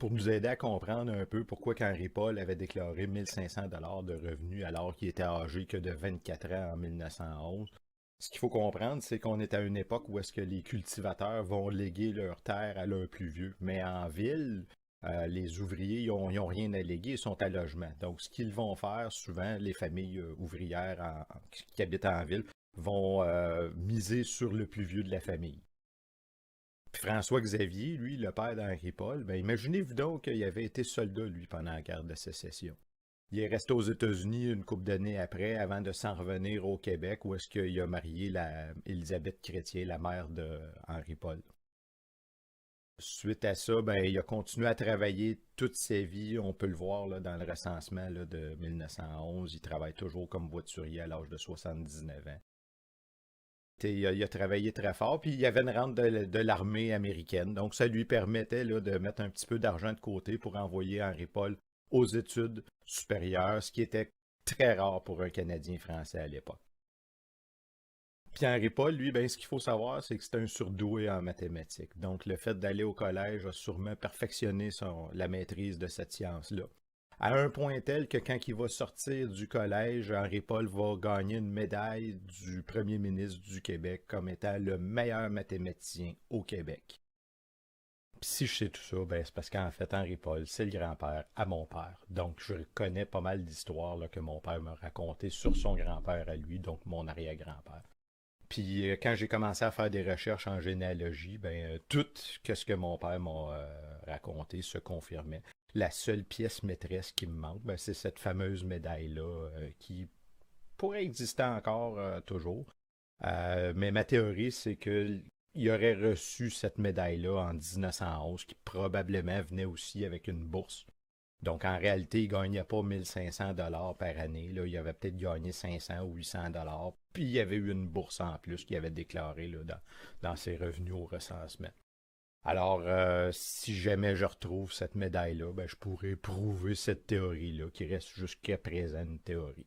pour nous aider à comprendre un peu pourquoi qu'Henri Paul avait déclaré 1 500 $ de revenus alors qu'il était âgé que de 24 ans en 1911. Ce qu'il faut comprendre, c'est qu'on est à une époque où est-ce que les cultivateurs vont léguer leurs terres à leurs plus vieux. Mais en ville, les ouvriers, ils ont rien à léguer, ils sont à logement. Donc, ce qu'ils vont faire, souvent, les familles ouvrières qui habitent en ville vont miser sur le plus vieux de la famille. Puis François Xavier, lui, le père d'Henri Paul, ben imaginez-vous donc qu'il avait été soldat, lui, pendant la guerre de Sécession. Il est resté aux États-Unis une couple d'années après, avant de s'en revenir au Québec, où est-ce qu'il a marié Élisabeth Chrétien, la mère de Henri Paul. Suite à ça, ben, il a continué à travailler toute sa vie. On peut le voir là, dans le recensement là, de 1911. Il travaille toujours comme voiturier à l'âge de 79 ans. Il a travaillé très fort, puis il y avait une rente de l'armée américaine. Donc, ça lui permettait là, de mettre un petit peu d'argent de côté pour envoyer Henri Paul aux études supérieures, ce qui était très rare pour un Canadien français à l'époque. Puis Henri Paul, lui, ben, ce qu'il faut savoir, c'est que c'était un surdoué en mathématiques. Donc, le fait d'aller au collège a sûrement perfectionné la maîtrise de cette science-là. À un point tel que quand il va sortir du collège, Henri Paul va gagner une médaille du premier ministre du Québec comme étant le meilleur mathématicien au Québec. Puis si je sais tout ça, ben c'est parce qu'en fait, Henri Paul, c'est le grand-père à mon père. Donc, je connais pas mal d'histoires là, que mon père m'a racontées sur son grand-père à lui, donc mon arrière-grand-père. Puis quand j'ai commencé à faire des recherches en généalogie, ben tout ce que mon père m'a raconté se confirmait. La seule pièce maîtresse qui me manque, ben, c'est cette fameuse médaille-là qui pourrait exister encore toujours. Mais ma théorie, c'est que il aurait reçu cette médaille-là en 1911, qui probablement venait aussi avec une bourse. Donc, en réalité, il ne gagnait pas 1 500 $ par année. Là. Il avait peut-être gagné 500 ou 800 $. Puis, il y avait eu une bourse en plus qu'il avait déclarée là, dans ses revenus au recensement. Alors, si jamais je retrouve cette médaille-là, ben, je pourrais prouver cette théorie-là, qui reste jusqu'à présent une théorie.